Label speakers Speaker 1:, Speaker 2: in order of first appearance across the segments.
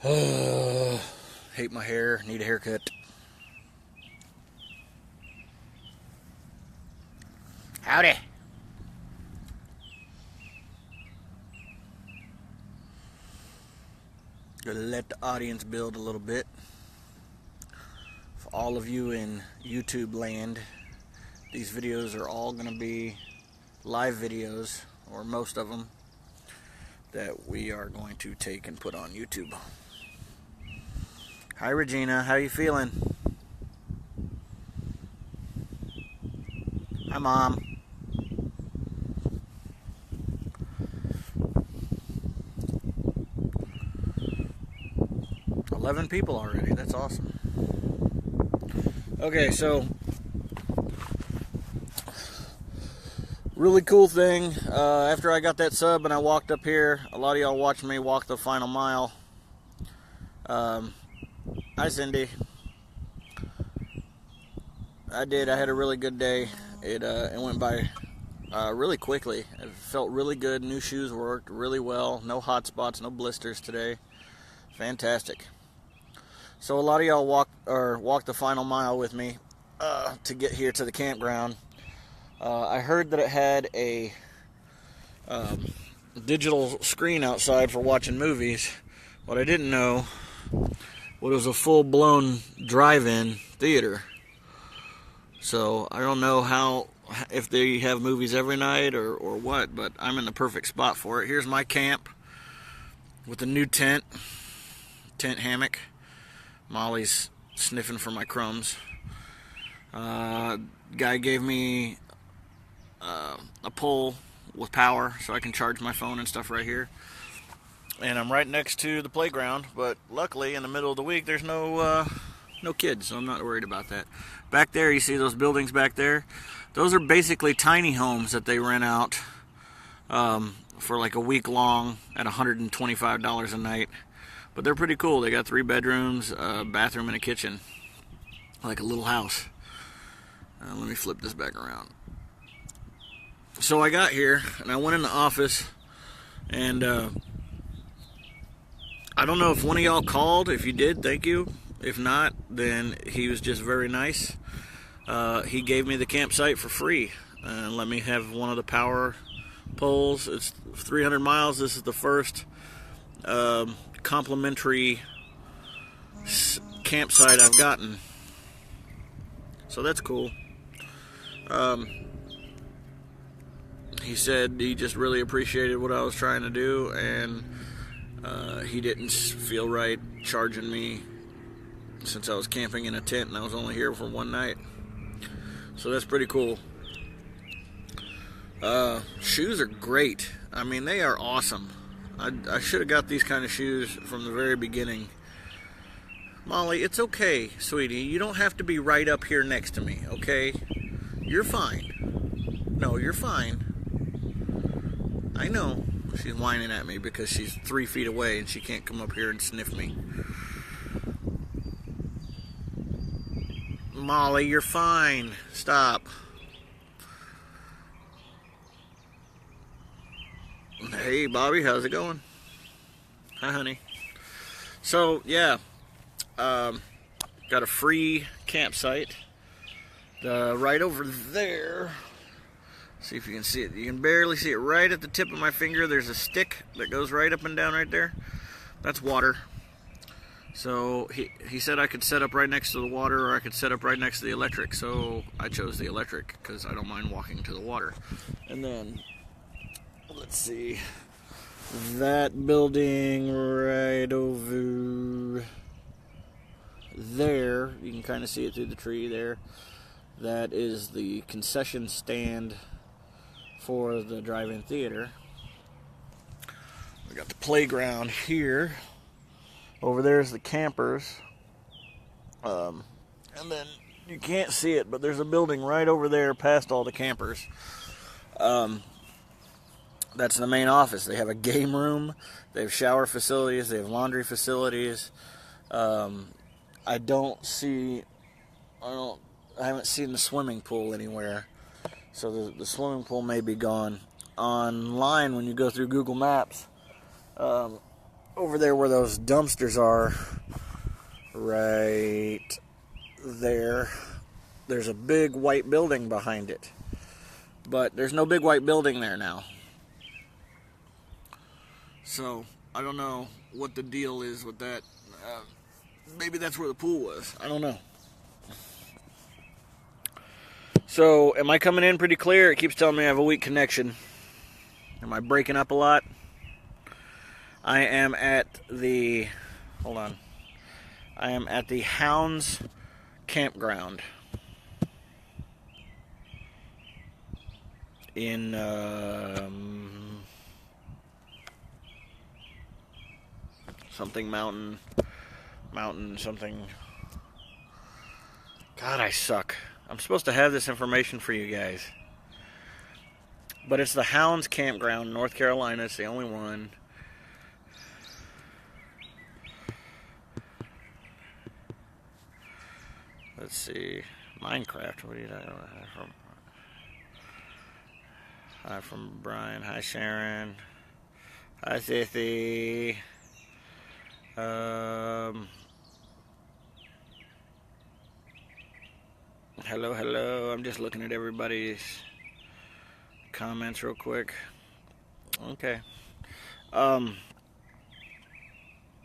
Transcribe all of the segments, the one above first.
Speaker 1: Hate my hair, need a haircut. Howdy. Gonna let the audience build a little bit. For all of you in YouTube land, these videos are all gonna be live videos, or most of them, that we are going to take and put on YouTube. Hi Regina, how you feeling? Hi Mom. $11 people already, that's awesome. Okay, so really cool thing, after I got that sub and I walked up here, a lot of y'all watched me walk the final mile. Hi Cindy. I had a really good day. It went by really quickly. It felt really good. New shoes worked really well. No hot spots, no blisters today. Fantastic. So a lot of y'all walked the final mile with me to get here to the campground. I heard that it had a digital screen outside for watching movies. What I didn't know was it was a full-blown drive-in theater. So I don't know if they have movies every night or what, but I'm in the perfect spot for it. Here's my camp with a new tent hammock. Molly's sniffing for my crumbs. Guy gave me a pole with power so I can charge my phone and stuff right here. And I'm right next to the playground, but luckily in the middle of the week there's no kids, so I'm not worried about that. Back there, you see those buildings back there? Those are basically tiny homes that they rent out for like a week long at $125 a night. But they're pretty cool. They got 3 bedrooms, a bathroom, and a kitchen. Like a little house. Let me flip this back around. So I got here, and I went in the office, and I don't know if one of y'all called. If you did, thank you. If not, then he was just very nice. He gave me the campsite for free and let me have one of the power poles. It's 300 miles. This is the first complimentary campsite I've gotten. So that's cool. He said he just really appreciated what I was trying to do, and he didn't feel right charging me since I was camping in a tent and I was only here for one night. So that's pretty cool. Shoes are great. I mean, they are awesome. I should have got these kind of shoes from the very beginning. Molly, it's okay, sweetie. You don't have to be right up here next to me, okay? You're fine. No, you're fine. I know. She's whining at me because she's 3 feet away and she can't come up here and sniff me. Molly, you're fine. Stop. Hey, Bobby, how's it going? Hi, honey. So, yeah. Got a free campsite. Right over there. See if you can see it. You can barely see it right at the tip of my finger. There's a stick that goes right up and down right there. That's water. So he said I could set up right next to the water, or I could set up right next to the electric. So I chose the electric because I don't mind walking to the water. And then, let's see, that building right over there, you can kind of see it through the tree there. That is the concession stand for the drive-in theater. We got the playground here. Over there is the campers. And then you can't see it, but there's a building right over there past all the campers. That's the main office. They have a game room. They have shower facilities. They have laundry facilities. I haven't seen the swimming pool anywhere. So the swimming pool may be gone. Online, when you go through Google Maps, over there where those dumpsters are, right there, there's a big white building behind it. But there's no big white building there now. So, I don't know what the deal is with that. Maybe that's where the pool was. I don't know. So, am I coming in pretty clear? It keeps telling me I have a weak connection. Am I breaking up a lot? I am at the... Hold on. I am at the Hounds Campground in something mountain something. God, I suck. I'm supposed to have this information for you guys, but it's the Hounds Campground, North Carolina. It's the only one. Let's see, Minecraft. What do you know from? Hi from Brian. Hi Sharon. Hi Sissy. Hello. I'm just looking at everybody's comments real quick. Okay.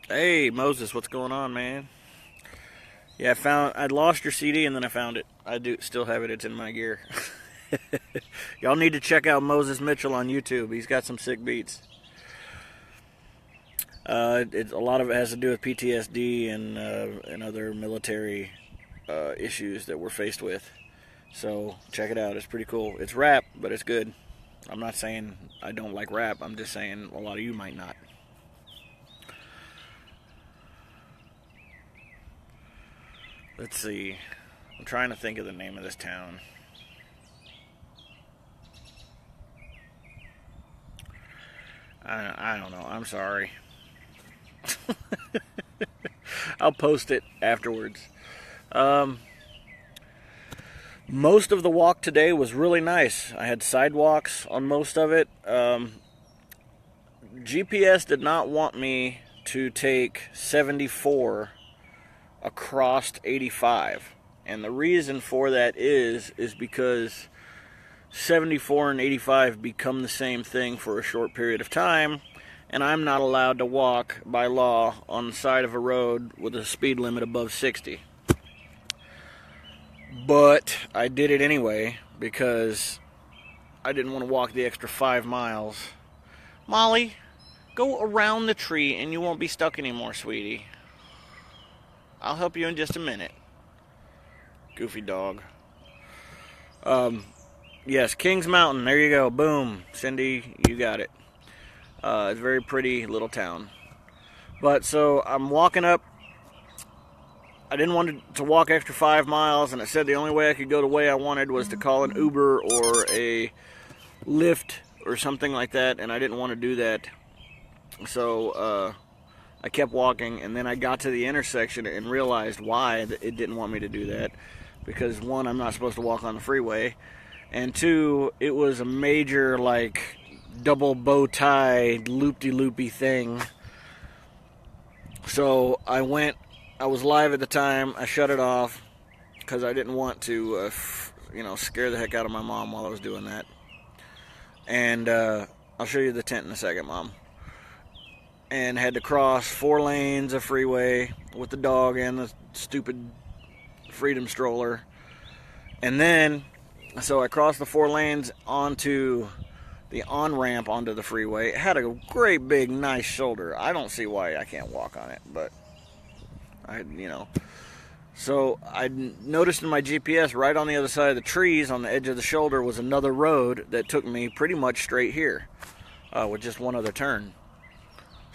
Speaker 1: Hey Moses, what's going on, man? Yeah, I lost your CD and then I found it. I do still have it. It's in my gear. Y'all need to check out Moses Mitchell on YouTube. He's got some sick beats. A lot of it has to do with PTSD and other military issues that we're faced with. So check it out. It's pretty cool. It's rap, but it's good. I'm not saying I don't like rap. I'm just saying a lot of you might not. Let's see. I'm trying to think of the name of this town. I don't know. I'm sorry. I'll post it afterwards. Most of the walk today was really nice. I had sidewalks on most of it. GPS did not want me to take 74 across 85. And the reason for that is because 74 and 85 become the same thing for a short period of time, and I'm not allowed to walk by law on the side of a road with a speed limit above 60. But I did it anyway because I didn't want to walk the extra 5 miles. Molly, go around the tree and you won't be stuck anymore, sweetie. I'll help you in just a minute. Goofy dog. Yes, Kings Mountain. There you go. Boom. Cindy, you got it. It's a very pretty little town. But so I'm walking up. I didn't want to walk extra 5 miles, and it said the only way I could go the way I wanted was to call an Uber or a Lyft or something like that, and I didn't want to do that. So I kept walking, and then I got to the intersection and realized why it didn't want me to do that. Because one, I'm not supposed to walk on the freeway, and two, it was a major, like, double bow tie, loop-de-loopy thing. So I was live at the time. I shut it off because I didn't want to, scare the heck out of my mom while I was doing that. And I'll show you the tent in a second, Mom. And had to cross 4 lanes of freeway with the dog and the stupid Freedom stroller. And then, so I crossed the 4 lanes onto the on-ramp onto the freeway. It had a great big nice shoulder. I don't see why I can't walk on it, but So I noticed in my GPS right on the other side of the trees on the edge of the shoulder was another road that took me pretty much straight here with just one other turn.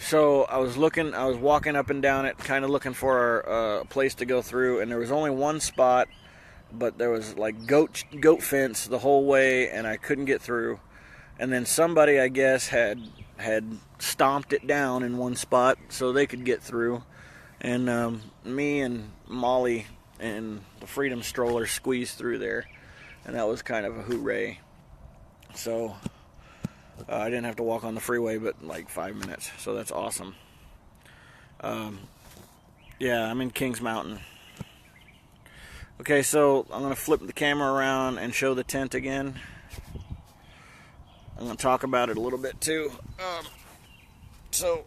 Speaker 1: So I was walking up and down it, kind of looking for a place to go through, and there was only one spot, but there was like goat fence the whole way, and I couldn't get through. And then somebody, I guess, had stomped it down in one spot so they could get through. And me and Molly and the Freedom stroller squeezed through there, and that was kind of a hooray. So I didn't have to walk on the freeway but like 5 minutes, so that's awesome. Yeah, I'm in Kings Mountain. Okay, so I'm going to flip the camera around and show the tent again. I'm going to talk about it a little bit too. So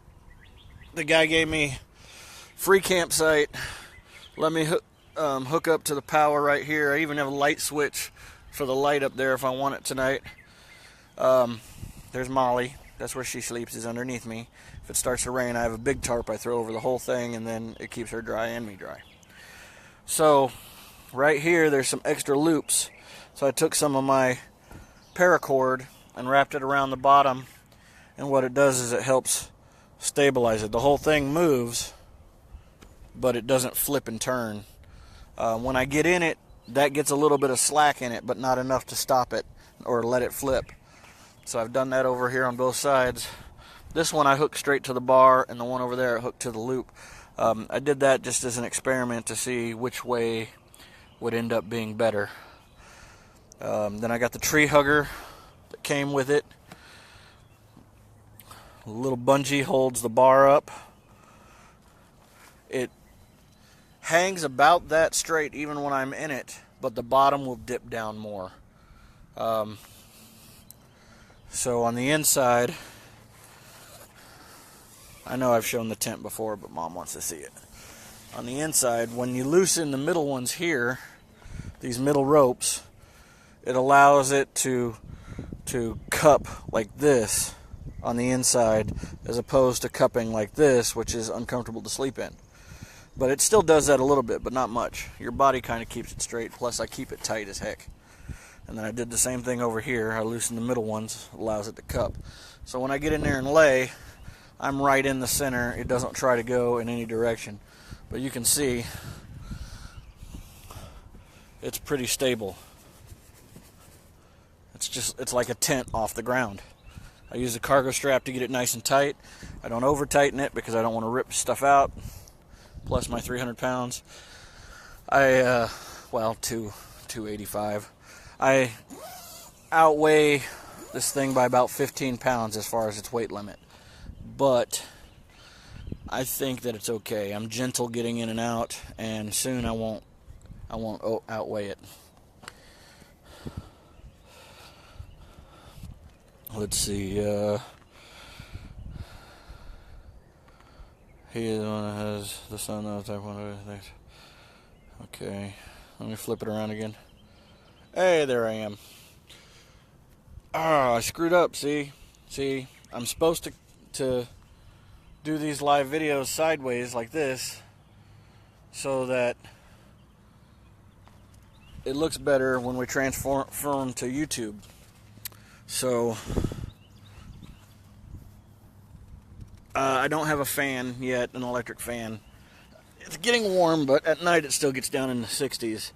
Speaker 1: the guy gave me free campsite, let me hook up to the power right here. I even have a light switch for the light up there if I want it tonight. There's Molly. That's where she sleeps, is underneath me. If it starts to rain, I have a big tarp I throw over the whole thing, and then it keeps her dry and me dry. So right here, there's some extra loops. So I took some of my paracord and wrapped it around the bottom, and what it does is it helps stabilize it. The whole thing moves, but it doesn't flip and turn. When I get in it, that gets a little bit of slack in it, but not enough to stop it or let it flip. So I've done that over here on both sides. This one I hooked straight to the bar, and the one over there I hooked to the loop. I did that just as an experiment to see which way would end up being better. Then I got the tree hugger that came with it. A little bungee holds the bar up. It hangs about that straight even when I'm in it, but the bottom will dip down more. So on the inside, I know I've shown the tent before, but Mom wants to see it. On the inside, when you loosen the middle ones here, these middle ropes, it allows it to cup like this on the inside, as opposed to cupping like this, which is uncomfortable to sleep in. But it still does that a little bit, but not much. Your body kind of keeps it straight, plus I keep it tight as heck. And then I did the same thing over here. I loosened the middle ones, allows it to cup. So when I get in there and lay, I'm right in the center. It doesn't try to go in any direction. But you can see it's pretty stable. It's like a tent off the ground. I use a cargo strap to get it nice and tight. I don't over tighten it because I don't want to rip stuff out. Plus my 300 pounds. 285. I outweigh this thing by about 15 pounds as far as its weight limit. But I think that it's okay. I'm gentle getting in and out, and soon I won't outweigh it. Let's see. He is the one that has the sun on type 1. Okay. Let me flip it around again. Hey, there I am. I screwed up, see? I'm supposed to do these live videos sideways like this so that it looks better when we transform to YouTube. So I don't have a fan yet, an electric fan. It's getting warm, but at night it still gets down in the 60s,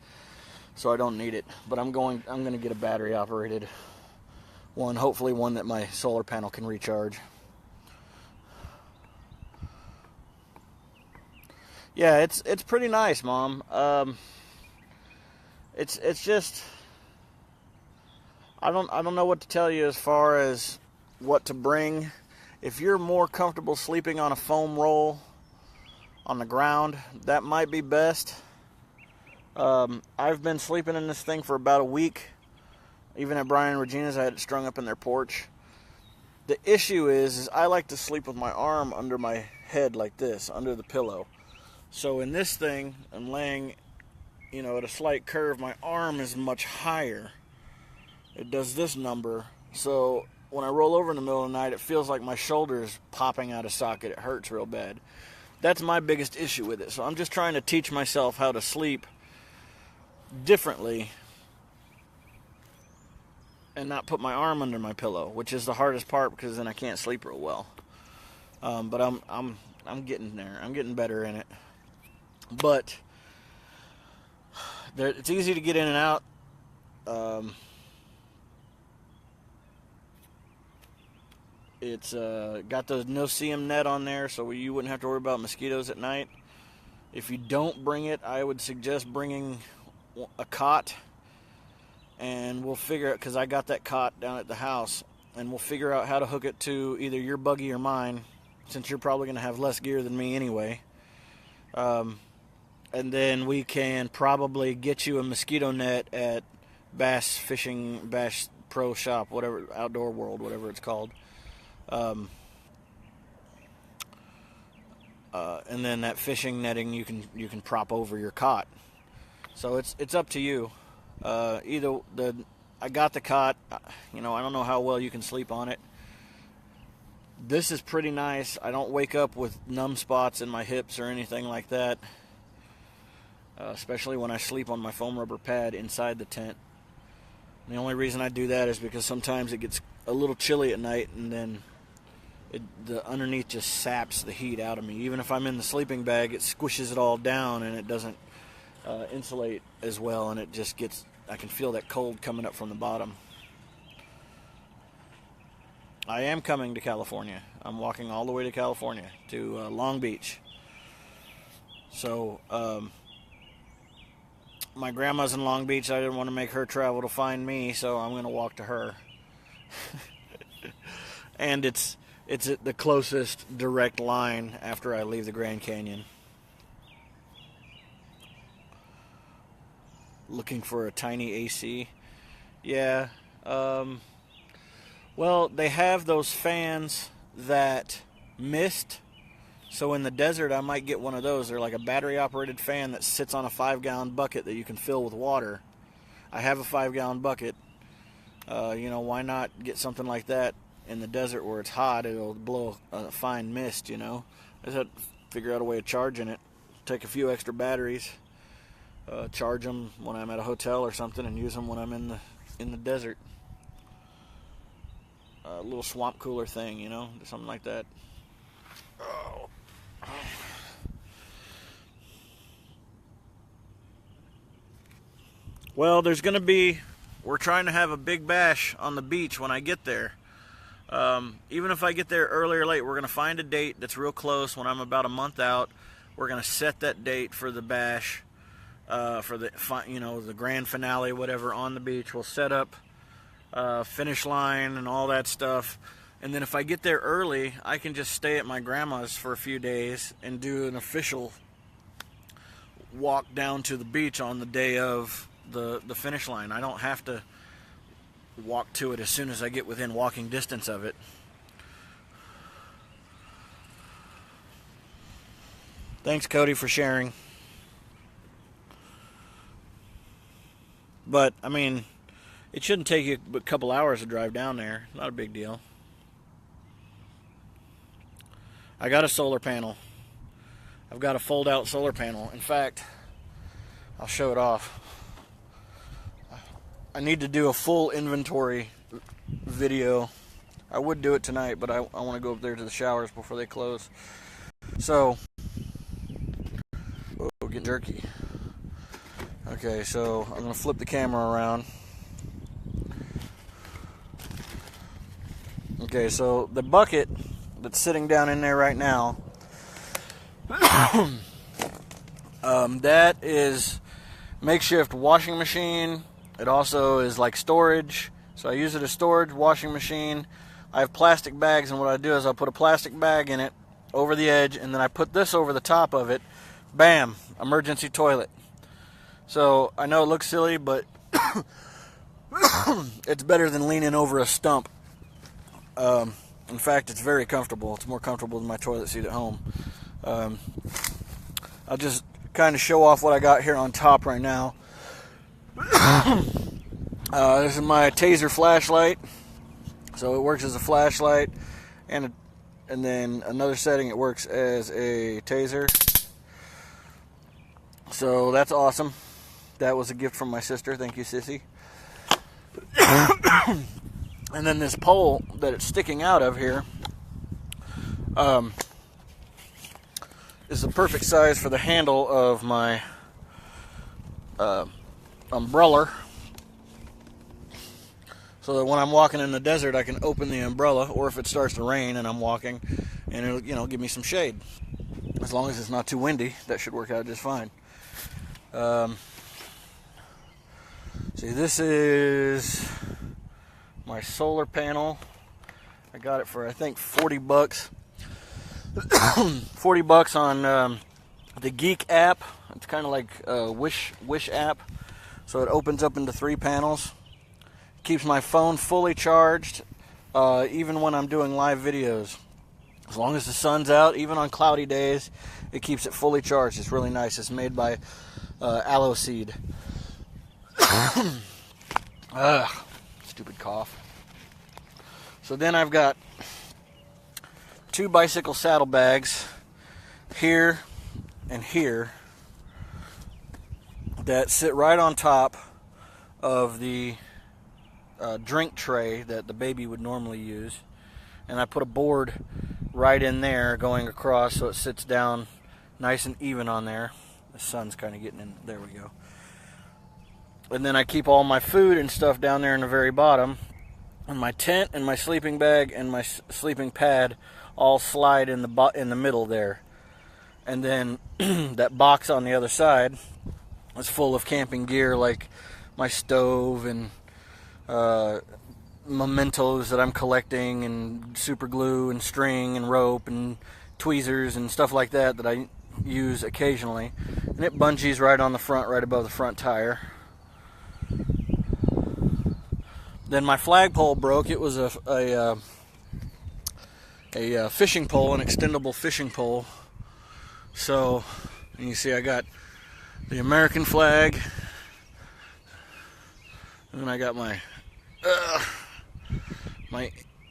Speaker 1: so I don't need it. But I'm going to get a battery operated one, hopefully one that my solar panel can recharge. Yeah, it's pretty nice, Mom. It's just I don't know what to tell you as far as what to bring. If you're more comfortable sleeping on a foam roll on the ground, that might be best. I've been sleeping in this thing for about a week. Even at Brian and Regina's, I had it strung up in their porch. The issue is I like to sleep with my arm under my head like this, under the pillow. So in this thing, I'm laying, at a slight curve. My arm is much higher. It does this number. So when I roll over in the middle of the night, it feels like my shoulder is popping out of socket. It hurts real bad. That's my biggest issue with it. So I'm just trying to teach myself how to sleep differently and not put my arm under my pillow, which is the hardest part because then I can't sleep real well. But I'm getting there. I'm getting better in it. But it's easy to get in and out. It's got the no-see-em net on there, so you wouldn't have to worry about mosquitoes at night. If you don't bring it, I would suggest bringing a cot, and we'll figure out, because I got that cot down at the house, and we'll figure out how to hook it to either your buggy or mine, since you're probably going to have less gear than me anyway. And then we can probably get you a mosquito net at Bass Pro Shop, whatever, Outdoor World, whatever it's called. And then that fishing netting you can prop over your cot. So it's up to you. I got the cot. I don't know how well you can sleep on it. This is pretty nice. I don't wake up with numb spots in my hips or anything like that. Especially when I sleep on my foam rubber pad inside the tent. And the only reason I do that is because sometimes it gets a little chilly at night, and then the underneath just saps the heat out of me. Even if I'm in the sleeping bag, it squishes it all down, and it doesn't insulate as well, and I can feel that cold coming up from the bottom. I am coming to California. I'm walking all the way to California, to Long Beach. So, my grandma's in Long Beach. I didn't want to make her travel to find me, so I'm going to walk to her. And it's at the closest direct line after I leave the Grand Canyon. Looking for a tiny AC. Yeah. Well, they have those fans that mist. So in the desert, I might get one of those. They're like a battery-operated fan that sits on a 5-gallon bucket that you can fill with water. I have a 5-gallon bucket. Why not get something like that in the desert where it's hot? It'll blow a fine mist, I just have to figure out a way of charging it. Take a few extra batteries, charge them when I'm at a hotel or something, and use them when I'm in the desert. A little swamp cooler thing, something like that. Oh. Well, we're trying to have a big bash on the beach when I get there. Even if I get there early or late, we're going to find a date that's real close. When I'm about a month out, we're going to set that date for the bash, for the grand finale, whatever, on the beach. We'll set up finish line and all that stuff. And then if I get there early, I can just stay at my grandma's for a few days and do an official walk down to the beach on the day of the finish line. I don't have to walk to it as soon as I get within walking distance of it. Thanks, Cody, for sharing. But, it shouldn't take you a couple hours to drive down there. Not a big deal. I got a solar panel. I've got a fold-out solar panel. In fact, I'll show it off. I need to do a full inventory video. I would do it tonight, but I want to go up there to the showers before they close. So, get jerky. Okay, so I'm going to flip the camera around. Okay, so the bucket that's sitting down in there right now, that is makeshift washing machine. It also is like storage, so I use it as storage, washing machine. I have plastic bags, and what I do is I'll put a plastic bag in it over the edge, and then I put this over the top of it. Bam, emergency toilet. So I know it looks silly, but it's better than leaning over a stump. In fact, it's very comfortable. It's more comfortable than my toilet seat at home. I'll just kind of show off what I got here on top right now. This is my taser flashlight. So it works as a flashlight, and then another setting, it works as a taser. So that's awesome. That was a gift from my sister. Thank you, Sissy. And then this pole that it's sticking out of here is the perfect size for the handle of my umbrella, so that when I'm walking in the desert, I can open the umbrella, or if it starts to rain and I'm walking, and it'll give me some shade. As long as it's not too windy, that should work out just fine. See, this is my solar panel. I got it for, I think, $40. $40 on the Geek app. It's kind of like a Wish app. So it opens up into 3 panels. Keeps my phone fully charged, even when I'm doing live videos. As long as the sun's out, even on cloudy days, it keeps it fully charged. It's really nice. It's made by aloe seed. Stupid cough. So then I've got 2 bicycle saddlebags here and here that sit right on top of the drink tray that the baby would normally use. And I put a board right in there going across so it sits down nice and even on there. The sun's kind of getting in. There we go. And then I keep all my food and stuff down there in the very bottom. And my tent and my sleeping bag and my sleeping pad all slide in the middle there. And then that box on the other side is full of camping gear, like my stove and mementos that I'm collecting, and super glue and string and rope and tweezers and stuff like that that I use occasionally. And it bungees right on the front, right above the front tire. Then my flagpole broke. It was a fishing pole, an extendable fishing pole. So you see I got the American flag, and then I got my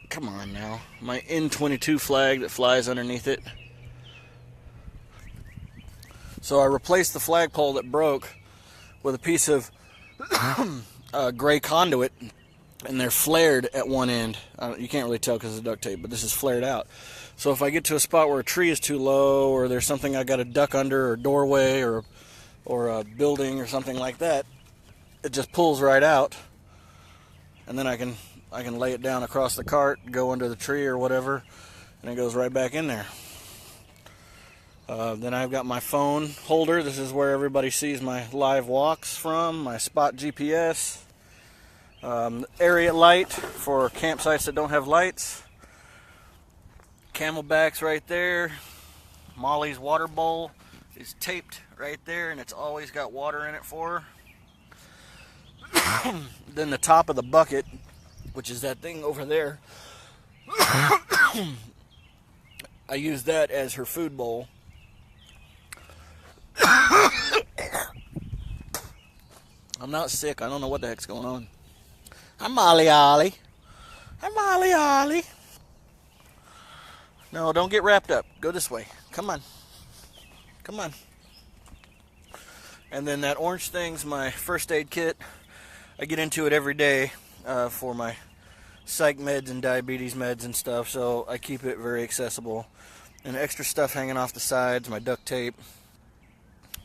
Speaker 1: come on now, my N22 flag that flies underneath it. So I replaced the flagpole that broke with a piece of gray conduit, and they're flared at one end. You can't really tell because of the duct tape, but this is flared out. So if I get to a spot where a tree is too low, or there's something I got to duck under, or doorway, or a building or something like that, it just pulls right out, and then I can lay it down across the cart, go under the tree or whatever, and it goes right back in there. Then I've got my phone holder. This is where everybody sees my live walks from, my spot GPS, area light for campsites that don't have lights, Camelbacks right there, Molly's water bowl is taped right there, and it's always got water in it for her. Then the top of the bucket, which is that thing over there, I use that as her food bowl. I'm not sick. I don't know what the heck's going on. Hi, Molly Ollie. Hi, Molly Ollie. No, don't get wrapped up. Go this way. Come on. Come on. And then that orange thing's my first aid kit. I get into it every day for my psych meds and diabetes meds and stuff, so I keep it very accessible. And extra stuff hanging off the sides, my duct tape.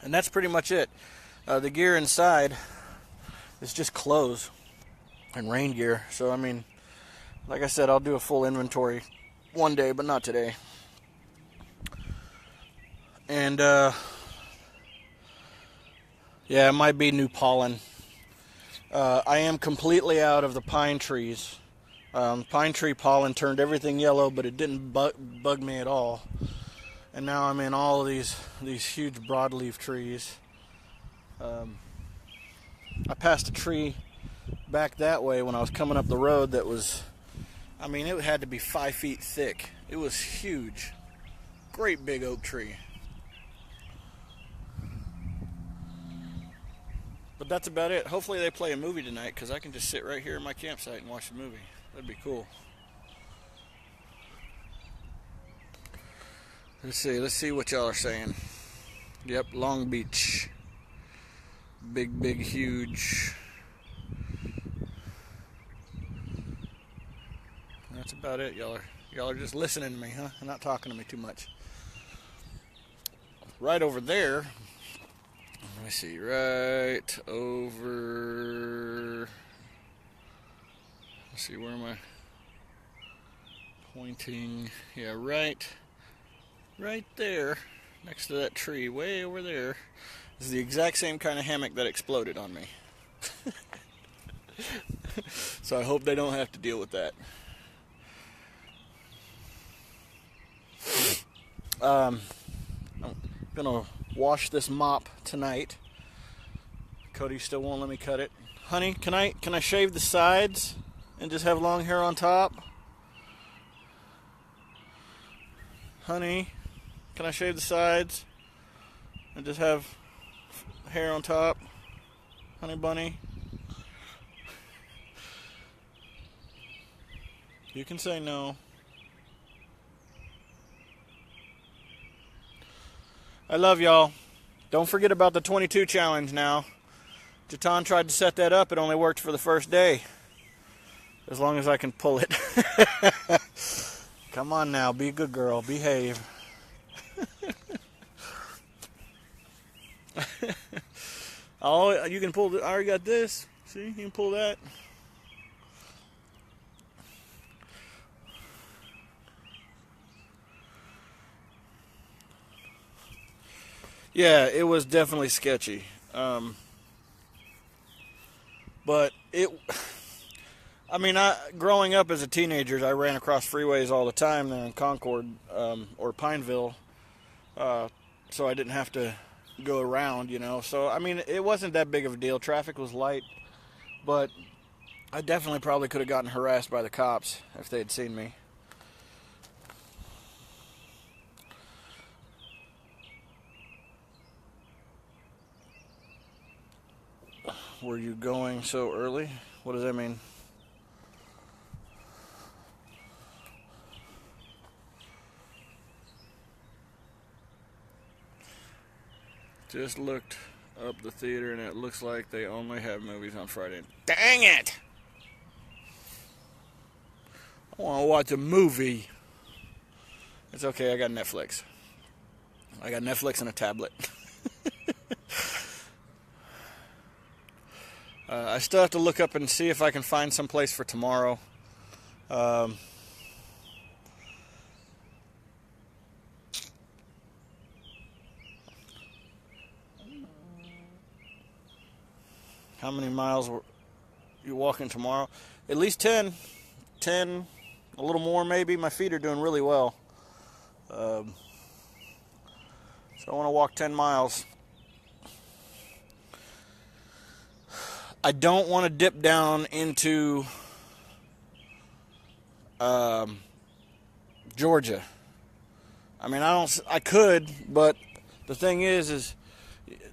Speaker 1: And that's pretty much it. The gear inside is just clothes and rain gear. So, I mean, like I said, I'll do a full inventory one day, but not today. And, yeah, it might be new pollen. I am completely out of the pine trees. Pine tree pollen turned everything yellow, but it didn't bug me at all. And now I'm in all of these huge broadleaf trees. I passed a tree back that way when I was coming up the road that was, I mean, it had to be 5 feet thick. It was huge. Great big oak tree. But that's about it. Hopefully they play a movie tonight, because I can just sit right here in my campsite and watch the movie. That'd be cool. Let's see what y'all are saying. Yep, Long Beach. Big, huge. That's about it. Y'all are just listening to me, huh? Not talking to me too much. Right over there. Let me see. Right over. Let's see, where am I pointing? Yeah, right there, next to that tree, way over there, is the exact same kind of hammock that exploded on me. So I hope they don't have to deal with that. I'm gonna wash this mop tonight. Cody still won't let me cut it. Honey, can I shave the sides and just have long hair on top? Honey, can I shave the sides and just have hair on top? Honey bunny. You can say no. I love y'all. Don't forget about the 22 challenge now. Jatan tried to set that up. It only worked for the first day. As long as I can pull it. Come on now. Be a good girl. Behave. Oh, you can pull. I already got this. See? You can pull that. Yeah, it was definitely sketchy. But growing up as a teenager, I ran across freeways all the time there in Concord or Pineville, so I didn't have to go around, So, it wasn't that big of a deal. Traffic was light, but I definitely probably could have gotten harassed by the cops if they had seen me. Were you going so early? What does that mean? Just looked up the theater and it looks like they only have movies on Friday. Dang it! I want to watch a movie. It's okay, I got Netflix. I got Netflix and a tablet. I still have to look up and see if I can find some place for tomorrow. How many miles were you walking tomorrow? At least 10. 10, a little more maybe. My feet are doing really well. So I want to walk 10 miles. I don't want to dip down into Georgia. I could, but the thing is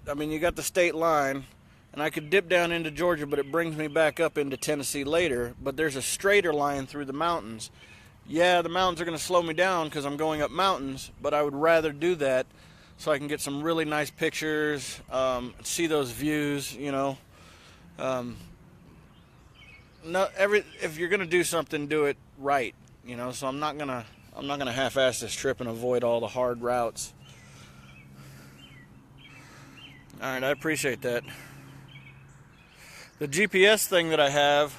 Speaker 1: you got the state line, and I could dip down into Georgia, but it brings me back up into Tennessee later. But there's a straighter line through the mountains. Yeah, the mountains are going to slow me down because I'm going up mountains, but I would rather do that so I can get some really nice pictures, see those views, if you're gonna do something, do it right, So I'm not gonna half-ass this trip and avoid all the hard routes. All right, I appreciate that. The GPS thing that I have,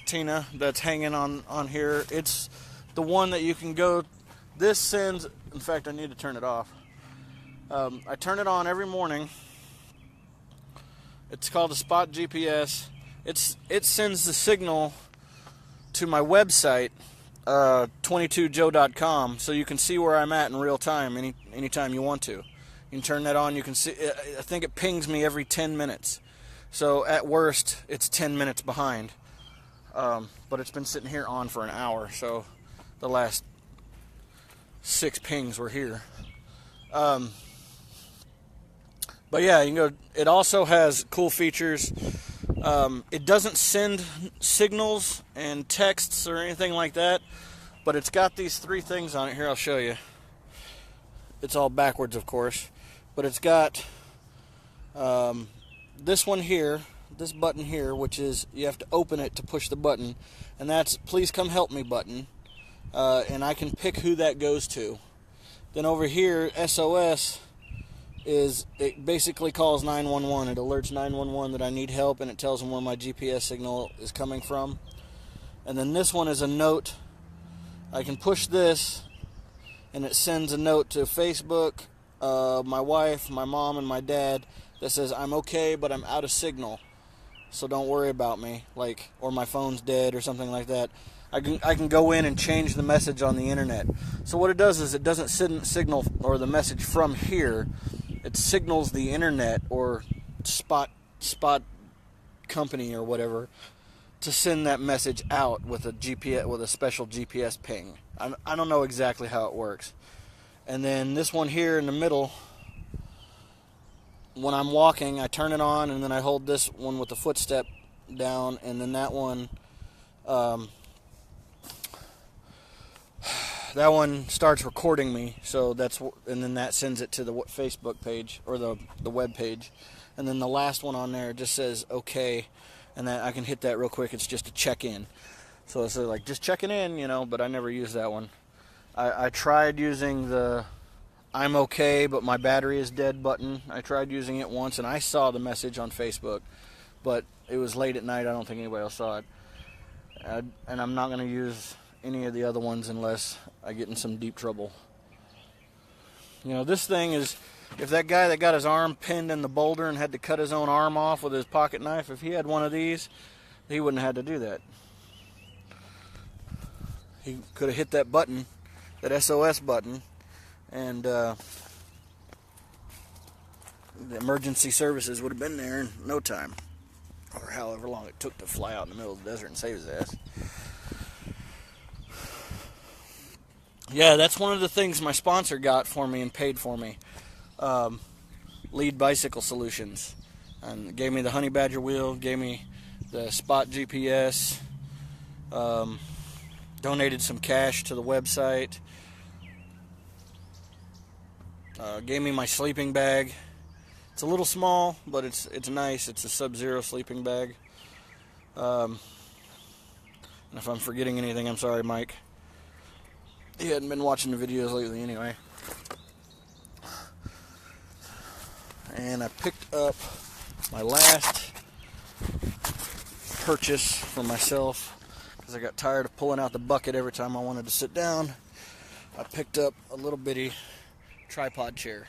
Speaker 1: Tina, that's hanging on here. It's the one that you can go. This sends. In fact, I need to turn it off. I turn it on every morning. It's called a Spot GPS. It sends the signal to my website, 22joe.com, so you can see where I'm at in real time anytime you want to. You can turn that on. You can see. I think it pings me every 10 minutes. So at worst, it's 10 minutes behind. But it's been sitting here on for an hour. So the last 6 pings were here. But yeah, you can go. It also has cool features. It doesn't send signals and texts or anything like that, but it's got these 3 things on it. Here, I'll show you. It's all backwards, of course, but it's got this one here, this button here, which is you have to open it to push the button, and that's please come help me button, and I can pick who that goes to. Then over here, SOS. It basically calls 911. It alerts 911 that I need help, and it tells them where my GPS signal is coming from. And then this one is a note. I can push this, and it sends a note to Facebook, my wife, my mom, and my dad that says, I'm okay, but I'm out of signal, so don't worry about me, or my phone's dead or something like that. I can go in and change the message on the internet. So what it does is it doesn't signal or the message from here. It signals the internet or spot company or whatever to send that message out with a special GPS ping. I don't know exactly how it works. And then this one here in the middle, when I'm walking, I turn it on, and then I hold this one with the footstep down, and then that one starts recording me. So and then that sends it to the Facebook page or the web page, and then the last one on there just says okay, and that I can hit that real quick. It's just a check-in. So it's like just checking in, but I never use that one. I tried using the I'm okay, but my battery is dead button. I tried using it once, and I saw the message on Facebook, but it was late at night. I don't think anybody else saw it. And I'm not going to use any of the other ones unless I get in some deep trouble. This thing is, if that guy that got his arm pinned in the boulder and had to cut his own arm off with his pocket knife, if he had one of these, he wouldn't have had to do that. He could have hit that button, that SOS button, and the emergency services would have been there in no time, or however long it took to fly out in the middle of the desert and save his ass. Yeah, that's one of the things my sponsor got for me and paid for me. Lead Bicycle Solutions, and gave me the Honey Badger wheel, gave me the Spot GPS, donated some cash to the website. Gave me my sleeping bag. It's a little small, but it's nice. It's a Sub-Zero sleeping bag. And if I'm forgetting anything, I'm sorry, Mike. He hadn't been watching the videos lately anyway. And I picked up my last purchase for myself because I got tired of pulling out the bucket every time I wanted to sit down. I picked up a little bitty tripod chair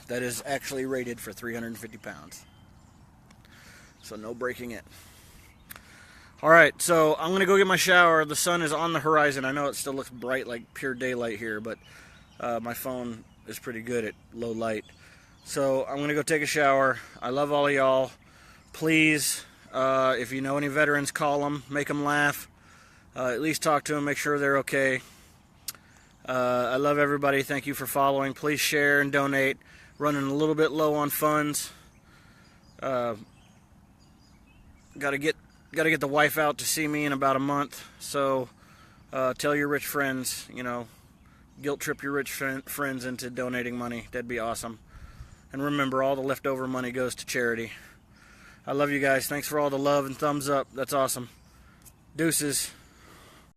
Speaker 1: that is actually rated for 350 pounds, so no breaking it. Alright, so I'm gonna go get my shower. The sun is on the horizon. I know it still looks bright like pure daylight here, but my phone is pretty good at low light. So I'm gonna go take a shower. I love all of y'all. Please, if you know any veterans, call them, make them laugh, at least talk to them, make sure they're okay. I love everybody. Thank you for following. Please share and donate. Running a little bit low on funds. Got to get the wife out to see me in about a month. So tell your rich friends, guilt trip your rich friends into donating money. That'd be awesome. And remember, all the leftover money goes to charity. I love you guys. Thanks for all the love and thumbs up. That's awesome. Deuces.